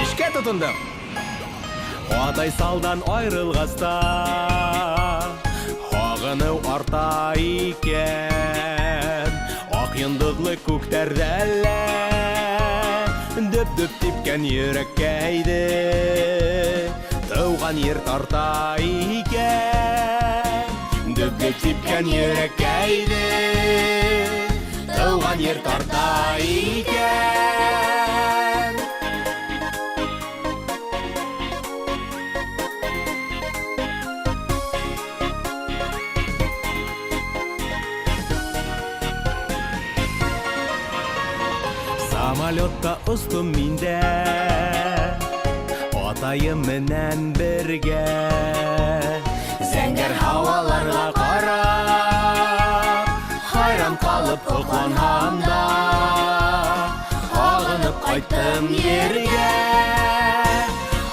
ишке тутундум. Атай салдан айрылгаста, агыны арта икән. Ак йындыглы күктәрдәлә, дөп-дөп типкән йөрәккә иде. Тауган ер тарта икән. Дөп-дөп типкән йөрәккә иде. Тауган ер тарта икән. Самолетта устум миндә, атайым менән бергә. Зәңгәр һаваларга карап, хайран калып сокланган да, агынып кайттым ергә.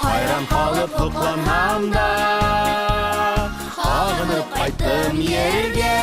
Хайран калып сокланган да, агынып кайттым ергә.